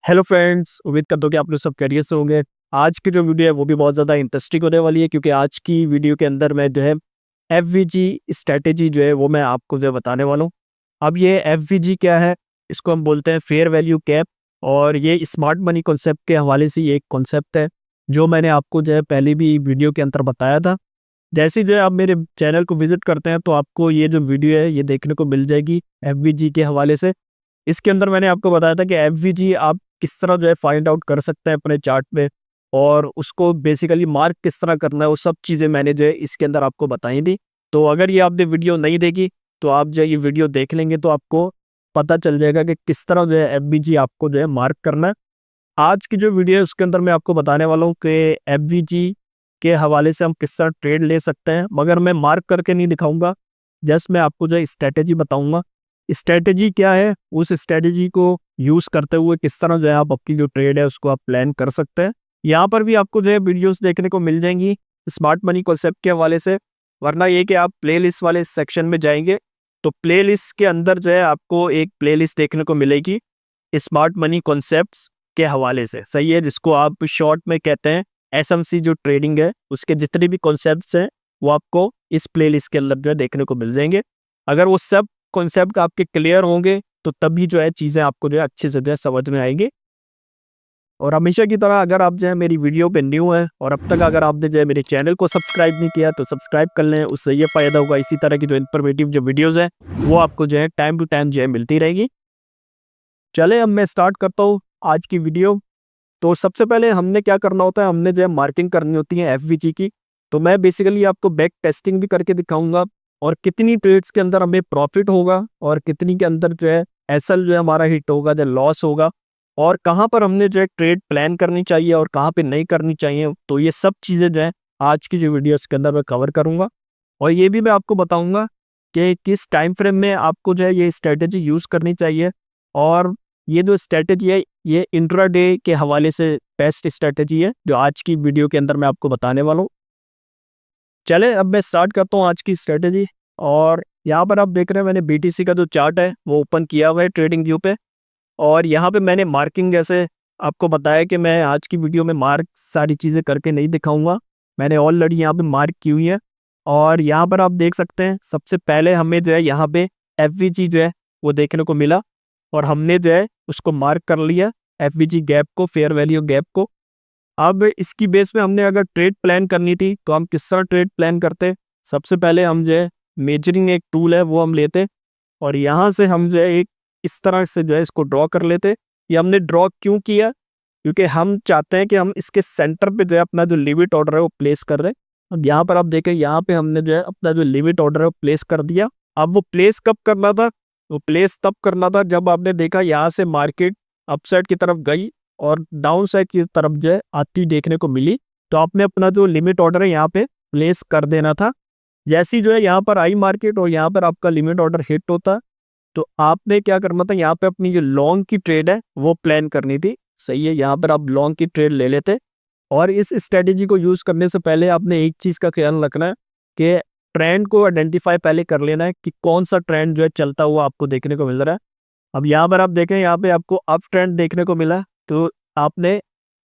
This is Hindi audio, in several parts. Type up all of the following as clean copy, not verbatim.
हेलो फ्रेंड्स, उम्मीद करता हूँ कि आप लोग सब खैरियत से होंगे। आज की जो वीडियो है वो भी बहुत ज़्यादा इंटरेस्टिंग होने वाली है, क्योंकि आज की वीडियो के अंदर मैं जो है एफवीजी स्ट्रैटेजी जो है वो मैं आपको जो है बताने वाला हूँ। अब ये एफवीजी क्या है? इसको हम बोलते हैं फेयर वैल्यू कैप, और ये स्मार्ट मनी कॉन्सेप्ट के हवाले से ये एक कॉन्सेप्ट है जो मैंने आपको जो है पहले भी वीडियो के अंदर बताया था। जैसे ही जो है आप मेरे चैनल को विजिट करते हैं तो आपको ये जो वीडियो है ये देखने को मिल जाएगी एफवीजी के हवाले से। इसके अंदर मैंने आपको बताया था कि एफवीजी आप किस तरह जो है फाइंड आउट कर सकते हैं अपने चार्ट पे, और उसको बेसिकली मार्क किस तरह करना है, वो सब चीज़ें मैंने जो है इसके अंदर आपको बताई थी। तो अगर ये आपने वीडियो नहीं देखी तो आप जो है ये वीडियो देख लेंगे तो आपको पता चल जाएगा कि किस तरह जो है एफवीजी आपको जो है मार्क करना है। आज की जो वीडियो है उसके अंदर मैं आपको बताने वाला हूँ कि एफवीजी के हवाले से हम किस तरह ट्रेड ले सकते हैं, मगर मैं मार्क करके नहीं दिखाऊंगा। जस्ट मैं आपको जो है स्ट्रैटेजी बताऊंगा। स्ट्रैटेजी क्या है, उस स्ट्रैटेजी को यूज़ करते हुए किस तरह जो है आप अपनी जो ट्रेड है उसको आप प्लान कर सकते हैं। यहाँ पर भी आपको जो है वीडियोस देखने को मिल जाएंगी स्मार्ट मनी कॉन्सेप्ट के हवाले से। वरना ये कि आप प्लेलिस्ट वाले सेक्शन में जाएंगे तो प्लेलिस्ट के अंदर जो है आपको एक प्लेलिस्ट देखने को मिलेगी स्मार्ट मनी कॉन्सेप्ट्स के हवाले से, सही है, जिसको आप शॉर्ट में कहते हैं एसएमसी। जो ट्रेडिंग है उसके जितने भी कॉन्सेप्ट्स हैं वो आपको इस प्लेलिस्ट के अंदर जो है देखने को मिल जाएंगे। अगर वो सब कॉन्सेप्ट आपके क्लियर होंगे तो तभी जो है चीज़ें आपको जो है अच्छे से जो है समझ में आएंगी। और हमेशा की तरह अगर आप जो है मेरी वीडियो पे न्यू है और अब तक अगर आपने जो है मेरे चैनल को सब्सक्राइब नहीं किया तो सब्सक्राइब कर लें, उससे ये फ़ायदा होगा इसी तरह की जो इन्फॉर्मेटिव जो वीडियोज़ हैं वो आपको जो है टाइम टू टाइम जो है मिलती रहेगी। चले अब मैं स्टार्ट करता हूँ आज की वीडियो। तो सबसे पहले हमने क्या करना होता है, हमने जो है मार्किंग करनी होती है एफवीजी की। तो मैं बेसिकली आपको बैक टेस्टिंग भी करके दिखाऊंगा और कितनी ट्रेड्स के अंदर हमें प्रॉफिट होगा और कितनी के अंदर जो है एसएल जो है हमारा हिट होगा, जो लॉस होगा, और कहाँ पर हमने जो है ट्रेड प्लान करनी चाहिए और कहाँ पे नहीं करनी चाहिए। तो ये सब चीज़ें जो है आज की जो वीडियोस के अंदर मैं कवर करूँगा। और ये भी मैं आपको बताऊँगा कि किस टाइम फ्रेम में आपको जो है ये स्ट्रेटेजी यूज़ करनी चाहिए। और ये जो स्ट्रेटेजी है ये इंट्राडे के हवाले से बेस्ट स्ट्रेटेजी है जो आज की वीडियो के अंदर मैं आपको बताने वाला हूँ। चले अब मैं स्टार्ट करता हूँ आज की स्ट्रेटेजी। और यहाँ पर आप देख रहे हैं मैंने बीटीसी का जो चार्ट है वो ओपन किया हुआ है ट्रेडिंग व्यू पे। और यहाँ पे मैंने मार्किंग, जैसे आपको बताया कि मैं आज की वीडियो में मार्क सारी चीज़ें करके नहीं दिखाऊंगा, मैंने ऑलरेडी यहाँ पे मार्क की हुई है। और यहाँ पर आप देख सकते हैं सबसे पहले हमें जो है यहाँ पे एफवीजी जो है वो देखने को मिला और हमने जो है उसको मार्क कर लिया, एफवीजी गैप को, फेयर वैल्यू गैप को। अब इसकी बेस पे हमने अगर ट्रेड प्लान करनी थी तो हम किस तरह ट्रेड प्लान करते? सबसे पहले हम जो है मेजरिंग एक टूल है वो हम लेते और यहाँ से हम जो है एक इस तरह से जो है इसको ड्रॉ कर लेते। ये हमने ड्रॉ क्यों किया? क्योंकि हम चाहते हैं कि हम इसके सेंटर पे जो है अपना जो लिमिट ऑर्डर है वो प्लेस कर रहे हैं। अब यहाँ पर आप देखें, यहाँ पे हमने जो है अपना जो लिमिट ऑर्डर है वो प्लेस कर दिया। अब वो प्लेस कब करना था? वो प्लेस तब करना था जब आपने देखा यहाँ से मार्केट अपसाइड की तरफ गई और डाउन साइड की तरफ जो है आती देखने को मिली, तो आपने अपना जो लिमिट ऑर्डर है यहाँ पे प्लेस कर देना था। जैसी जो है यहाँ पर आई मार्केट और यहाँ पर आपका लिमिट ऑर्डर हिट होता, तो आपने क्या करना था, यहाँ पे अपनी जो लॉन्ग की ट्रेड है वो प्लान करनी थी। सही है, यहाँ पर आप लॉन्ग की ट्रेड ले लेते। और इस स्ट्रेटेजी को यूज करने से पहले आपने एक चीज का ख्याल रखना है कि ट्रेंड को आइडेंटिफाई पहले कर लेना है कि कौन सा ट्रेंड जो है चलता हुआ आपको देखने को मिल रहा है। अब यहाँ पर आप देखें, यहाँ पे आपको अप ट्रेंड देखने को मिला, तो आपने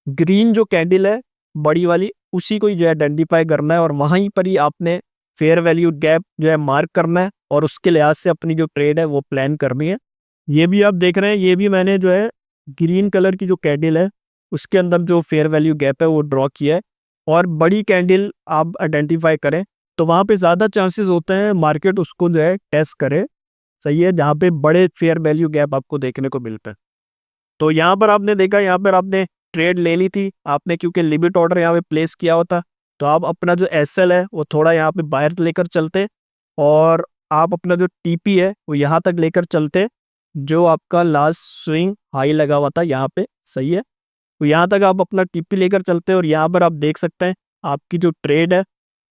ग्रीन जो कैंडल है बड़ी वाली उसी को ही जो है आइडेंटिफाई करना है और वहीं पर ही आपने फेयर वैल्यू गैप जो है मार्क करना है और उसके लिहाज से अपनी जो ट्रेड है वो प्लान करनी है। ये भी आप देख रहे हैं, ये भी मैंने जो है ग्रीन कलर की जो कैंडल है उसके अंदर जो फेयर वैल्यू गैप है वो ड्रॉ किया है। और बड़ी कैंडल आप आइडेंटिफाई करें तो वहाँ पे ज़्यादा चांसेस होते हैं मार्केट उसको जो है टेस्ट करे। सही है, जहाँ पे बड़े फेयर वैल्यू गैप आपको देखने को मिलते हैं। तो यहाँ पर आपने देखा, यहाँ पर आपने ट्रेड ले ली थी आपने, क्योंकि लिमिट ऑर्डर यहाँ पे प्लेस किया होता, तो आप अपना जो एसएल है वो थोड़ा यहाँ पे बाहर लेकर चलते और आप अपना जो टीपी है वो यहाँ तक लेकर चलते जो आपका लास्ट स्विंग हाई लगा हुआ था यहाँ पे। सही है, तो यहाँ तक आप अपना टीपी लेकर चलते और यहाँ पर आप देख सकते हैं आपकी जो ट्रेड है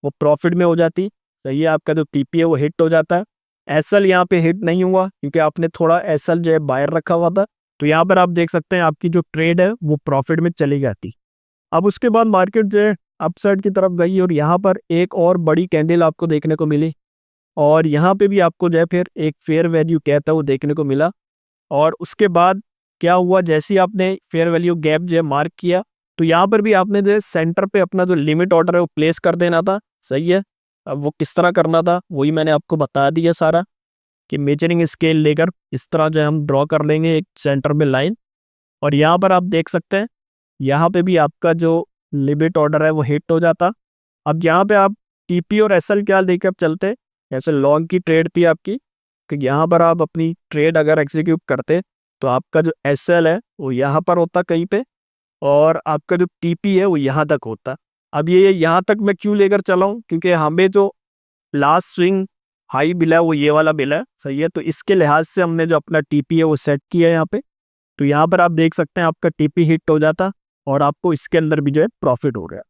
वो प्रॉफिट में हो जाती। सही है, आपका जो टीपी है वो हिट हो जाता है। एसएल यहाँ पे हिट नहीं हुआ क्योंकि आपने थोड़ा एसएल जो है बाहर रखा हुआ था, तो यहाँ पर आप देख सकते हैं आपकी जो ट्रेड है वो प्रॉफिट में चली जाती। अब उसके बाद मार्केट जो है अपसाइड की तरफ गई और यहाँ पर एक और बड़ी कैंडल आपको देखने को मिली और यहाँ पे भी आपको जो है फिर एक फेयर वैल्यू कहता है वो देखने को मिला। और उसके बाद क्या हुआ, जैसे ही आपने फेयर वैल्यू गैप जो है मार्क किया, तो यहाँ पर भी आपने जो है सेंटर पे अपना जो लिमिट ऑर्डर है वो प्लेस कर देना था। सही है। अब वो किस तरह करना था वही मैंने आपको बता दिया सारा, कि मेजरिंग स्केल लेकर इस तरह जो है हम ड्रॉ कर लेंगे एक सेंटर में लाइन। और यहाँ पर आप देख सकते हैं, यहाँ पे भी आपका जो लिमिट ऑर्डर है वो हिट हो जाता। अब यहाँ पे आप टीपी और एसएल क्या लेकर चलते, ऐसे लॉन्ग की ट्रेड थी आपकी, कि यहाँ पर आप अपनी ट्रेड अगर एग्जीक्यूट करते तो आपका जो एसएल है वो यहाँ पर होता कहीं पे, और आपका जो टीपी है वो यहाँ तक होता। अब ये यहाँ तक मैं क्यों लेकर चला हूँ, क्योंकि हमें जो लास्ट स्विंग हाई बिल है वो ये वाला बिल है। सही है। तो इसके लिहाज से हमने जो अपना टीपी है वो सेट किया है यहाँ पे। तो यहाँ पर आप देख सकते हैं आपका टीपी हिट हो जाता और आपको इसके अंदर भी जो है प्रॉफिट हो गया।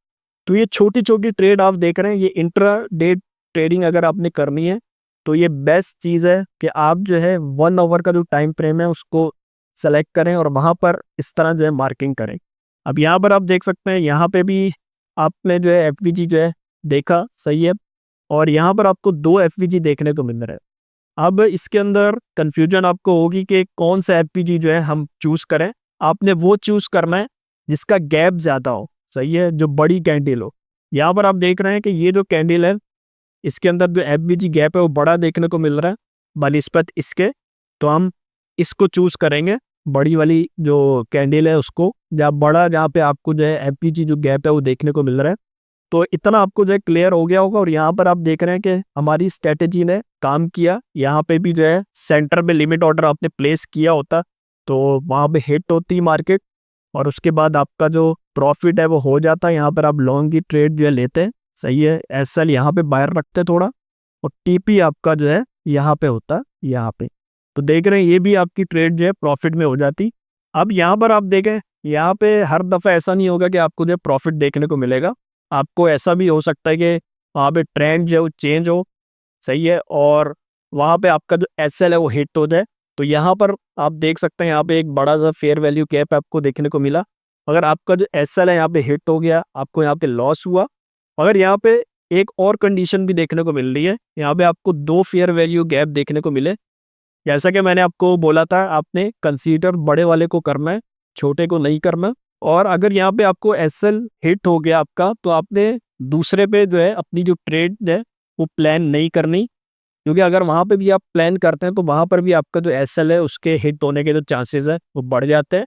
तो ये छोटी छोटी ट्रेड आप देख रहे हैं, ये इंट्रा डे ट्रेडिंग अगर आपने करनी है तो ये बेस्ट चीज़ है कि आप जो है 1 आवर का जो टाइम फ्रेम है उसको सेलेक्ट करें और वहाँ पर इस तरह जो है मार्किंग करें। अब यहाँ पर आप देख सकते हैं, यहाँ पे भी आपने जो है एफवीजी जो है देखा। सही है। और यहाँ पर आपको 2 एफवीजी देखने को मिल रहे हैं। अब इसके अंदर कंफ्यूजन आपको होगी कि कौन सा एफवीजी जो है हम चूज करें। आपने वो चूज करना है जिसका गैप ज़्यादा हो। सही है। जो बड़ी कैंडल हो। यहाँ पर आप देख रहे हैं कि ये जो कैंडल है इसके अंदर जो एफवीजी गैप है वो बड़ा देखने को मिल रहा है बनिस्बत इसके। तो हम इसको चूज करेंगे, बड़ी वाली जो कैंडल है उसको, जहाँ बड़ा, जहाँ पे आपको जो है एफवीजी जो गैप है वो देखने को मिल रहा है। तो इतना आपको जो है क्लियर हो गया होगा। और यहाँ पर आप देख रहे हैं कि हमारी स्ट्रेटेजी ने काम किया। यहाँ पे भी जो है सेंटर में लिमिट ऑर्डर आपने प्लेस किया होता तो वहाँ पे हिट होती मार्केट, और उसके बाद आपका जो प्रॉफिट है वो हो जाता। यहाँ पर आप लॉन्ग की ट्रेड जो है लेते हैं। सही है। एसएल यहाँ पे बाहर रखते थोड़ा, और टीपी आपका जो है यहाँ पे होता, यहाँ पे। तो देख रहे हैं ये भी आपकी ट्रेड जो है प्रॉफिट में हो जाती। अब यहाँ पर आप देखें, यहाँ पे हर दफ़ा ऐसा नहीं होगा कि आपको जो है प्रॉफिट देखने को मिलेगा। आपको ऐसा भी हो सकता है कि वहाँ पे ट्रेंड जो है वो चेंज हो। सही है। और वहाँ पे आपका जो एसएल है वो हिट हो जाए। तो यहाँ पर आप देख सकते हैं, यहाँ पे एक बड़ा सा फेयर वैल्यू गैप आपको देखने को मिला। अगर आपका जो एसएल है यहाँ पे हिट हो गया, आपको यहाँ पे लॉस हुआ। अगर यहाँ पे एक और कंडीशन भी देखने को मिल रही है, यहाँ पे आपको 2 फेयर वैल्यू गैप देखने को मिले। जैसा कि मैंने आपको बोला था, आपने कंसीडर बड़े वाले को करना है, छोटे को नहीं करना। और अगर यहाँ पे आपको एसएल हिट हो गया आपका, तो आपने दूसरे पे जो है अपनी जो ट्रेड है वो प्लान नहीं करनी, क्योंकि अगर वहाँ पे भी आप प्लान करते हैं तो वहाँ पर भी आपका जो एसएल है उसके हिट होने के जो चांसेस है वो बढ़ जाते हैं।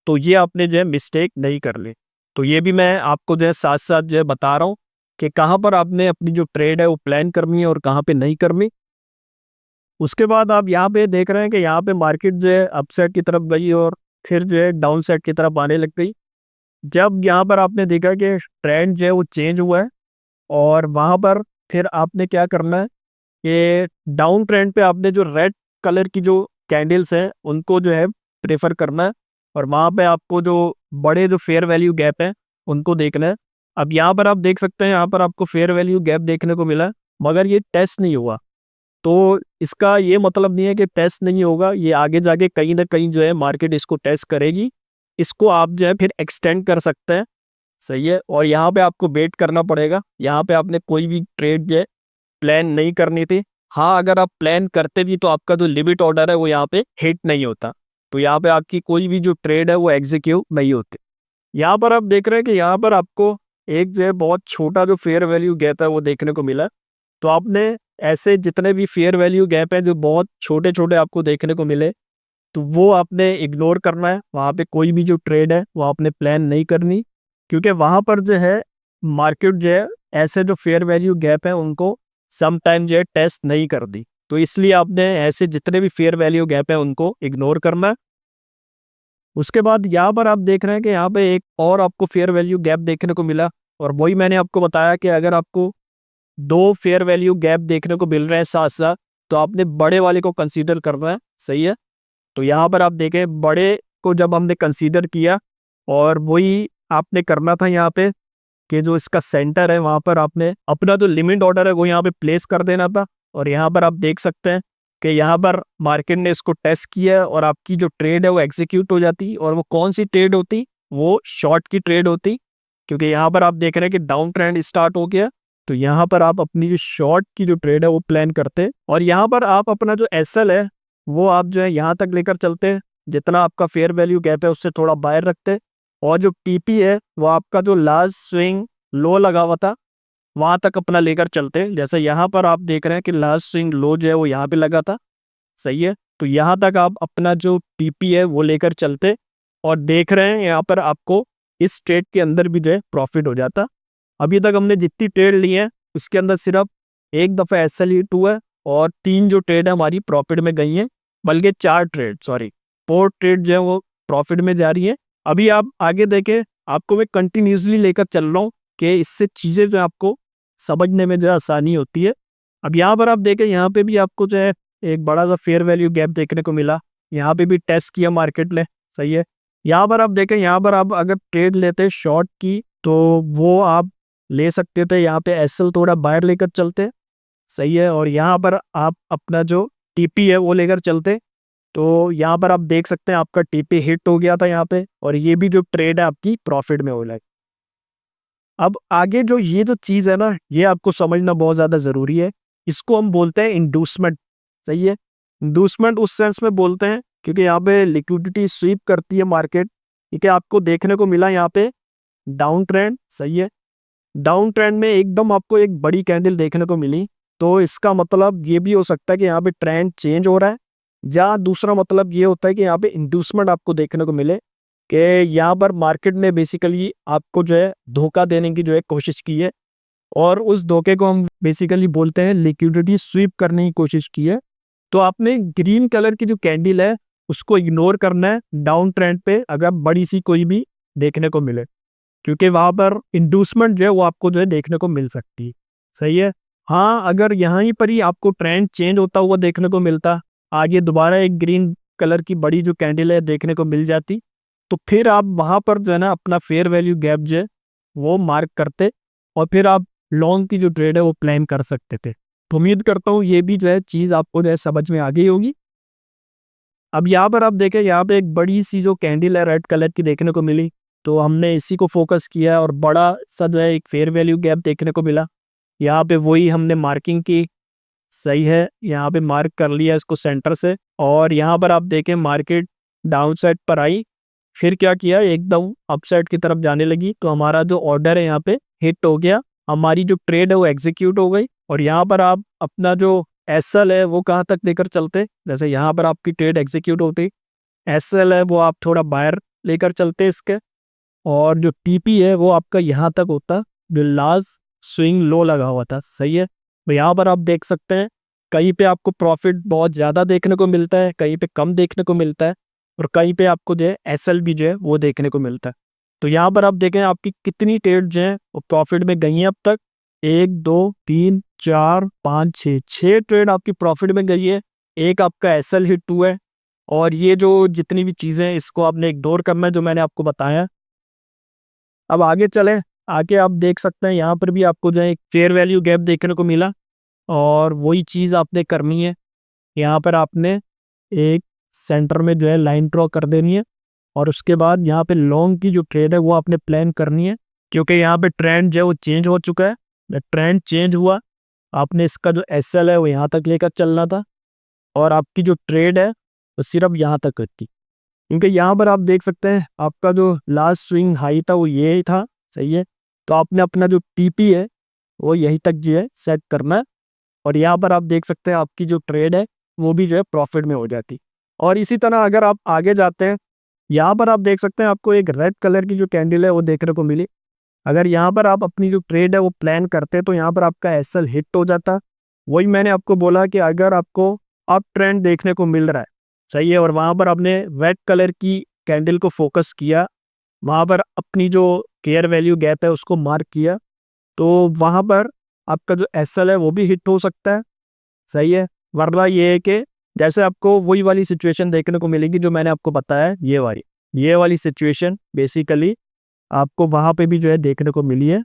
तो ये आपने जो है मिस्टेक नहीं कर ली। तो ये भी मैं आपको जो है साथ साथ जो है बता रहा हूँ कि कहाँ पर आपने अपनी जो ट्रेड है वो प्लान करनी है और कहाँ पे नहीं करनी। उसके बाद आप यहाँ पे देख रहे हैं कि यहाँ पे मार्केट जो है अपसाइड की तरफ गई और फिर जो है डाउन साइड की तरफ आने लग गई। जब यहाँ पर आपने देखा कि ट्रेंड जो है वो चेंज हुआ है, और वहाँ पर फिर आपने क्या करना है कि डाउन ट्रेंड पे आपने जो रेड कलर की जो कैंडल्स हैं उनको जो है प्रेफर करना है, और वहाँ पे आपको जो बड़े जो फेयर वैल्यू गैप हैं उनको देखना है। अब यहाँ पर आप देख सकते हैं, यहाँ पर आपको फेयर वैल्यू गैप देखने को मिला, मगर ये टेस्ट नहीं हुआ। तो इसका ये मतलब नहीं है कि टेस्ट नहीं होगा, ये आगे जाके कहीं ना कहीं जो है मार्केट इसको टेस्ट करेगी। इसको आप जो है फिर एक्सटेंड कर सकते हैं। सही है। और यहाँ पे आपको वेट करना पड़ेगा। यहाँ पे आपने कोई भी ट्रेड जो है प्लान नहीं करनी थी। हाँ, अगर आप प्लान करते भी तो आपका जो लिमिट ऑर्डर है वो यहाँ पे हिट नहीं होता, तो यहाँ पे आपकी कोई भी जो ट्रेड है वो एग्जीक्यूट नहीं होती। यहाँ पर आप देख रहे हैं कि यहाँ पर आपको एक जो है बहुत छोटा जो फेयर वैल्यू गैप है वो देखने को मिला। तो आपने ऐसे जितने भी फेयर वैल्यू गैप है जो बहुत छोटे छोटे आपको देखने को मिले, तो वो आपने इग्नोर करना है। वहाँ पे कोई भी जो ट्रेड है वो आपने प्लान नहीं करनी, क्योंकि वहाँ पर जो है मार्केट जो है ऐसे जो फेयर वैल्यू गैप है उनको सम टाइम जो है टेस्ट नहीं कर दी। तो इसलिए आपने ऐसे जितने भी फेयर वैल्यू गैप है उनको इग्नोर करना है। उसके बाद यहाँ पर आप देख रहे हैं कि यहाँ पे एक और आपको फेयर वैल्यू गैप देखने को मिला, और वही मैंने आपको बताया कि अगर आपको 2 फेयर वैल्यू गैप देखने को मिल रहे हैं साथ साथ, तो आपने बड़े वाले को कंसीडर करना है। सही है। तो यहाँ पर आप देखें, बड़े को जब हमने कंसीडर किया, और वही आपने करना था यहाँ पे कि जो इसका सेंटर है वहाँ पर आपने अपना जो लिमिट ऑर्डर है वो यहाँ पे प्लेस कर देना था। और यहाँ पर आप देख सकते हैं कि यहाँ पर मार्केट ने इसको टेस्ट किया और आपकी जो ट्रेड है वो एग्जीक्यूट हो जाती। और वो कौन सी ट्रेड होती, वो शॉर्ट की ट्रेड होती, क्योंकि यहाँ पर आप देख रहे हैं कि डाउन ट्रेंड स्टार्ट हो गया। तो यहाँ पर आप अपनी जो शॉर्ट की जो ट्रेड है वो प्लान करते हैं, और यहाँ पर आप अपना जो एसएल है वो आप जो है यहाँ तक लेकर चलते हैं। जितना आपका फेयर वैल्यू गैप है उससे थोड़ा बाहर रखते, और जो टीपी है वो आपका जो लास्ट स्विंग लो लगा हुआ था वहां तक अपना लेकर चलते। जैसे यहाँ पर आप देख रहे हैं कि लास्ट स्विंग लो जो है वो यहाँ पे लगा था, सही है। तो यहाँ तक आप अपना जो टीपी है वो लेकर चलते, और देख रहे हैं यहाँ पर आपको इस ट्रेड के अंदर भी जो है प्रॉफिट हो जाता। अभी तक हमने जितनी ट्रेड ली है उसके अंदर सिर्फ एक दफ़ा एसएल हिट हुआ है, और 3 जो ट्रेड है हमारी प्रॉफिट में गई हैं, बल्कि 4 ट्रेड, सॉरी 4 ट्रेड जो है वो प्रॉफिट में जा रही है। अभी आप आगे देखें, आपको मैं कंटिन्यूसली लेकर चल रहा हूँ कि इससे चीज़ें जो है आपको समझने में जो है आसानी होती है। अब यहाँ पर आप देखें, यहाँ पे भी आपको जो है एक बड़ा सा फेयर वैल्यू गैप देखने को मिला। यहाँ पे भी टेस्ट किया मार्केट ने, सही है। यहाँ पर आप देखें, यहाँ पर आप अगर ट्रेड लेते शॉर्ट की तो वो आप ले सकते थे, यहाँ पे एसएल थोड़ा बाहर लेकर चलते, सही है। और यहाँ पर आप अपना जो टीपी है वो लेकर चलते, तो यहाँ पर आप देख सकते हैं आपका टीपी हिट हो गया था यहाँ पे, और ये भी जो ट्रेड है आपकी प्रॉफिट में हो रहा है। अब आगे जो ये जो चीज़ है ना, ये आपको समझना बहुत ज़्यादा ज़रूरी है। इसको हम बोलते हैं इंड्यूसमेंट, सही है। इंड्यूसमेंट उस सेंस में बोलते हैं क्योंकि यहाँ पे लिक्विडिटी स्वीप करती है मार्केट, ठीक है। आपको देखने को मिला यहाँ पे डाउन ट्रेंड, सही है। डाउन ट्रेंड में एकदम आपको एक बड़ी कैंडल देखने को मिली, तो इसका मतलब ये भी हो सकता है कि यहाँ पे ट्रेंड चेंज हो रहा है, या दूसरा मतलब ये होता है कि यहाँ पे इंड्यूसमेंट आपको देखने को मिले कि यहाँ पर मार्केट ने बेसिकली आपको जो है धोखा देने की जो है कोशिश की है, और उस धोखे को हम बेसिकली बोलते हैं लिक्विडिटी स्वीप करने की कोशिश की है। तो आपने ग्रीन कलर की जो कैंडल है उसको इग्नोर करना है डाउन ट्रेंड पे, अगर बड़ी सी कोई भी देखने को मिले, क्योंकि वहां पर इंड्यूसमेंट जो है वो आपको जो है देखने को मिल सकती है, सही है। हाँ, अगर यहाँ पर ही आपको ट्रेंड चेंज होता हुआ देखने को मिलता, आगे दोबारा एक ग्रीन कलर की बड़ी जो कैंडल है देखने को मिल जाती, तो फिर आप वहां पर जो है ना अपना फेयर वैल्यू गैप जो है वो मार्क करते, और फिर आप लॉन्ग की जो ट्रेड है वो प्लान कर सकते थे। तो उम्मीद करता हूँ ये भी जो है चीज़ आपको जो है समझ में आ गई होगी। अब यहाँ पर आप देखें, यहाँ पे एक बड़ी सी जो कैंडल है रेड कलर की देखने को मिली, तो हमने इसी को फोकस किया, और बड़ा सा जो है एक फेयर वैल्यू गैप देखने को मिला। यहाँ पे वही हमने मार्किंग की, सही है। यहाँ पे मार्क कर लिया इसको सेंटर से, और यहाँ पर आप देखें मार्केट डाउन साइड पर आई, फिर क्या किया, एकदम अपसाइड की तरफ जाने लगी, तो हमारा जो ऑर्डर है यहाँ पे हिट हो गया, हमारी जो ट्रेड है वो एग्जीक्यूट हो गई। और यहाँ पर आप अपना जो एसएल है वो कहाँ तक लेकर चलते, जैसे यहाँ पर आपकी ट्रेड एग्जीक्यूट होती, एसएल है वो आप थोड़ा बाहर लेकर चलते इसके, और जो टीपी है वो आपका यहाँ तक होता जो लास्ट स्विंग लो लगा हुआ था, सही है। तो यहाँ पर आप देख सकते हैं कहीं पे आपको प्रॉफिट बहुत ज़्यादा देखने को मिलता है, कहीं पे कम देखने को मिलता है, और कहीं पे आपको जो है एसएल भी जो है वो देखने को मिलता है। तो यहाँ पर आप देखें आपकी कितनी ट्रेड जो है वो प्रॉफिट में गई हैं अब तक, 1 2 3 4 5 6 ट्रेड आपकी प्रॉफिट में गई है, एक आपका एसएल हिट हुआ है। और ये जो जितनी भी चीज़ें हैं इसको आपने इग्नोर करना है जो मैंने आपको बताया। अब आगे चलें, आगे आप देख सकते हैं यहाँ पर भी आपको जो है एक फेयर वैल्यू गैप देखने को मिला, और वही चीज़ आपने करनी है। यहाँ पर आपने एक सेंटर में जो है लाइन ड्रॉ कर देनी है, और उसके बाद यहाँ पे लॉन्ग की जो ट्रेड है वो आपने प्लान करनी है, क्योंकि यहाँ पे ट्रेंड जो है वो चेंज हो चुका है। ट्रेंड चेंज हुआ, आपने इसका जो एसएल है वो यहाँ तक लेकर चलना था, और आपकी जो ट्रेड है वो सिर्फ यहाँ तक थी, क्योंकि यहाँ पर आप देख सकते हैं आपका जो लास्ट स्विंग हाई था वो ये ही था, सही है। तो आपने अपना जो टीपी है वो यहीं तक जो है सेट करना है, और यहाँ पर आप देख सकते हैं आपकी जो ट्रेड है वो भी जो है प्रॉफिट में हो जाती। और इसी तरह अगर आप आगे जाते हैं, यहाँ पर आप देख सकते हैं आपको एक रेड कलर की जो कैंडल है वो देखने को मिली। अगर यहाँ पर आप अपनी जो ट्रेड है वो प्लान करते तो यहाँ पर आपका एसएल हिट हो जाता। वही मैंने आपको बोला कि अगर आपको अप ट्रेंड देखने को मिल रहा है, सही है, और वहाँ पर आपने रेड कलर की कैंडल को फोकस किया, वहाँ पर अपनी जो फेयर वैल्यू गैप है उसको मार्क किया, तो वहाँ पर आपका जो एसएल है वो भी हिट हो सकता है, सही है। वरना ये है कि जैसे आपको वही वाली सिचुएशन देखने को मिलेगी जो मैंने आपको बताया, ये वाली सिचुएशन बेसिकली आपको वहाँ पे भी जो है देखने को मिली है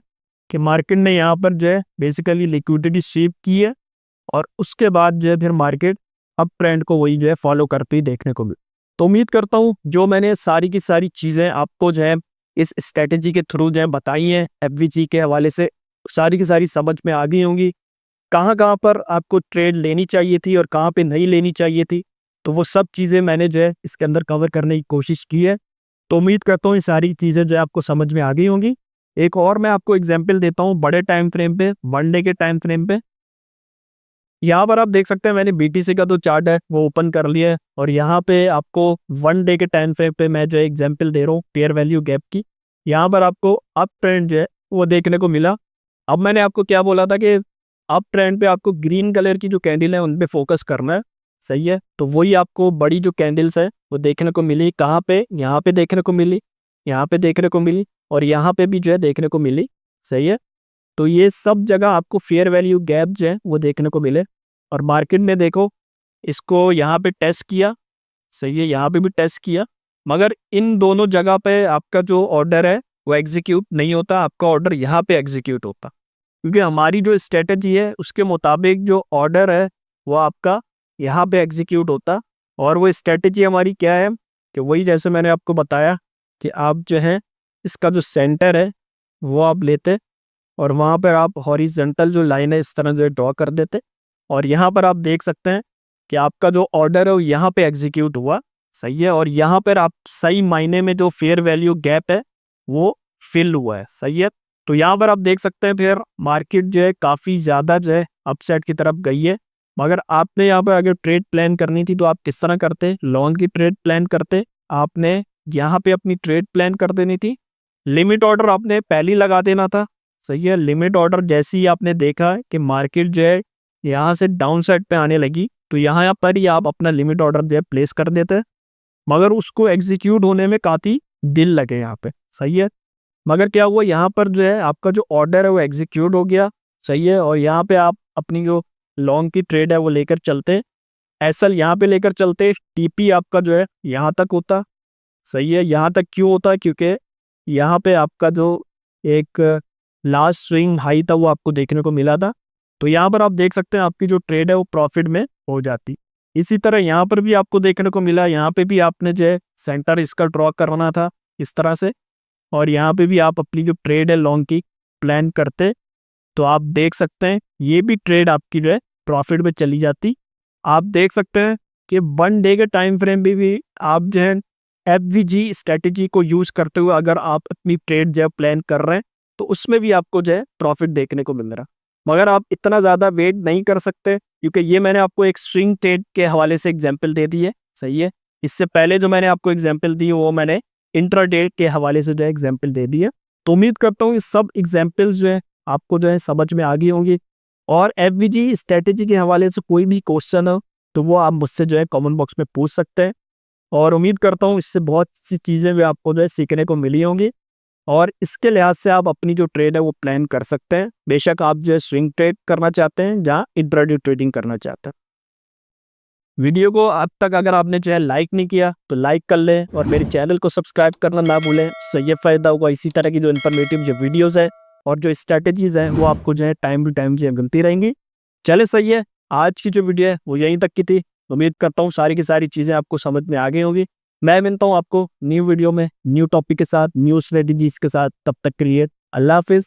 कि मार्केट ने यहाँ पर जो है बेसिकली लिक्विडिटी स्वीप की है, और उसके बाद जो है फिर मार्केट अप ट्रेंड को वही जो है फॉलो करते ही देखने को मिली। तो उम्मीद करता हूँ जो मैंने सारी की सारी चीज़ें आपको जो है इस स्ट्रेटेजी के थ्रू जो है बताई हैं एफवीजी के हवाले से, सारी की सारी समझ में आ गई होंगी, कहाँ कहाँ पर आपको ट्रेड लेनी चाहिए थी और कहाँ पे नहीं लेनी चाहिए थी। तो वो सब चीज़ें मैंने जो है इसके अंदर कवर करने की कोशिश की है। तो उम्मीद करता हूँ ये सारी चीज़ें जो है आपको समझ में आ गई होंगी। एक और मैं आपको एग्जांपल देता हूँ बड़े टाइम फ्रेम पे, 1 डे के टाइम फ्रेम पे। यहाँ पर आप देख सकते हैं मैंने बीटीसी का जो चार्ट है वो ओपन कर लिया है और यहाँ पे आपको 1 डे के टाइम फ्रेम पे मैं जो है एग्जांपल दे रहा हूँ फेयर वैल्यू गैप की। यहाँ पर आपको अप ट्रेंड जो है वो देखने को मिला। अब मैंने आपको क्या बोला था कि अप ट्रेंड पे आपको ग्रीन कलर की जो कैंडल है उन पे फोकस करना है, सही है। तो वही आपको बड़ी जो कैंडल्स है वो देखने को मिली। कहाँ पे? यहाँ पे देखने को मिली, यहाँ पे देखने को मिली और यहाँ पे भी जो है देखने को मिली, सही है। तो ये सब जगह आपको फेयर वैल्यू गैप जो है वो देखने को मिले। और मार्केट में देखो, इसको यहाँ पे टेस्ट किया, सही है, यहाँ पे भी टेस्ट किया, मगर इन दोनों जगह पे आपका जो ऑर्डर है वो एग्जीक्यूट नहीं होता, आपका ऑर्डर यहाँ पे एग्जीक्यूट होता। क्योंकि हमारी जो स्ट्रेटजी है उसके मुताबिक जो ऑर्डर है वो आपका यहाँ पे एग्जीक्यूट होता। और वो स्ट्रेटजी हमारी क्या है कि वही जैसे मैंने आपको बताया कि आप जो है इसका जो सेंटर है वो आप लेते और वहाँ पर आप हॉरिजॉन्टल जो लाइन है इस तरह से ड्रॉ कर देते और यहाँ पर आप देख सकते हैं कि आपका जो ऑर्डर है वो यहाँ पे एग्जीक्यूट हुआ, सही है। और यहाँ पर आप सही मायने में जो फेयर वैल्यू गैप है वो फिल हुआ है, सही है। तो यहाँ पर आप देख सकते हैं फिर मार्केट जो है काफ़ी ज़्यादा जो है अपसाइड की तरफ गई है। मगर आपने यहाँ पर अगर ट्रेड प्लान करनी थी तो आप किस तरह करते? लॉन्ग की ट्रेड प्लान करते। आपने यहाँ पे अपनी ट्रेड प्लान कर देनी थी, लिमिट ऑर्डर आपने पहले ही लगा देना था, सही है। लिमिट ऑर्डर जैसे ही आपने देखा कि मार्केट जो है यहाँ से डाउन साइड पे आने लगी तो यहाँ पर ही आप अपना लिमिट ऑर्डर जो है प्लेस कर देते, मगर उसको एग्जीक्यूट होने में काफ़ी दिन लगे यहाँ पे, सही है। मगर क्या हुआ, यहाँ पर जो है आपका जो ऑर्डर है वो एग्जीक्यूट हो गया, सही है। और यहाँ पे आप अपनी जो लॉन्ग की ट्रेड है वो लेकर चलते, एसएल यहाँ पे लेकर चलते, टीपी आपका जो है यहाँ तक होता, सही है। यहाँ तक क्यों होता? क्योंकि यहाँ पे आपका जो एक लास्ट स्विंग हाई था वो आपको देखने को मिला था। तो यहाँ पर आप देख सकते हैं आपकी जो ट्रेड है वो प्रॉफिट में हो जाती। इसी तरह यहाँ पर भी आपको देखने को मिला, यहाँ पे भी आपने जो है सेंटर इसका ड्रॉ करना था इस तरह से और यहाँ पे भी आप अपनी जो ट्रेड है लॉन्ग की प्लान करते तो आप देख सकते हैं ये भी ट्रेड आपकी जो है प्रॉफिट में चली जाती। आप देख सकते हैं कि 1 डे के टाइम फ्रेम में भी आप जो है एफवीजी स्ट्रेटेजी को यूज़ करते हुए अगर आप अपनी ट्रेड जो है प्लान कर रहे हैं तो उसमें भी आपको जो है प्रॉफिट देखने को मिल रहा। मगर आप इतना ज़्यादा वेट नहीं कर सकते क्योंकि ये मैंने आपको एक स्विंग ट्रेड के हवाले से एग्जांपल दे दी है, सही है। इससे पहले जो मैंने आपको एग्जांपल दी वो मैंने इंट्राडे के हवाले से जो है एग्जांपल दे दी है। तो उम्मीद करता हूँ ये सब एग्जांपल्स जो है आपको जो है समझ में आ गई होंगी। और एफवीजी स्ट्रेटेजी के हवाले से कोई भी क्वेश्चन हो तो वो आप मुझसे जो है कमेंट बॉक्स में पूछ सकते हैं। और उम्मीद करता हूँ इससे बहुत सी चीज़ें भी आपको जो है सीखने को मिली होंगी और इसके लिहाज से आप अपनी जो ट्रेड है वो प्लान कर सकते हैं। बेशक आप जो है स्विंग ट्रेड करना चाहते हैं जहाँ इंट्राडे ट्रेडिंग करना चाहते हैं। वीडियो को अब तक अगर आपने जो है लाइक नहीं किया तो लाइक कर लें और मेरे चैनल को सब्सक्राइब करना ना भूलें। उससे ये फ़ायदा होगा इसी तरह की जो इन्फॉर्मेटिव जो वीडियोज़ है और जो स्ट्रैटेजीज़ हैं वो आपको जो है टाइम टू टाइम जो है मिलती रहेंगी। चले, सही है। आज की जो वीडियो है वो यहीं तक की थी। उम्मीद करता हूँ सारी की सारी चीज़ें आपको समझ में आ गई होंगी। मैं मिलता हूँ आपको न्यू वीडियो में न्यू टॉपिक के साथ, न्यू स्ट्रेटेजीज़ के साथ। तब तक के लिए अल्लाह हाफिज़।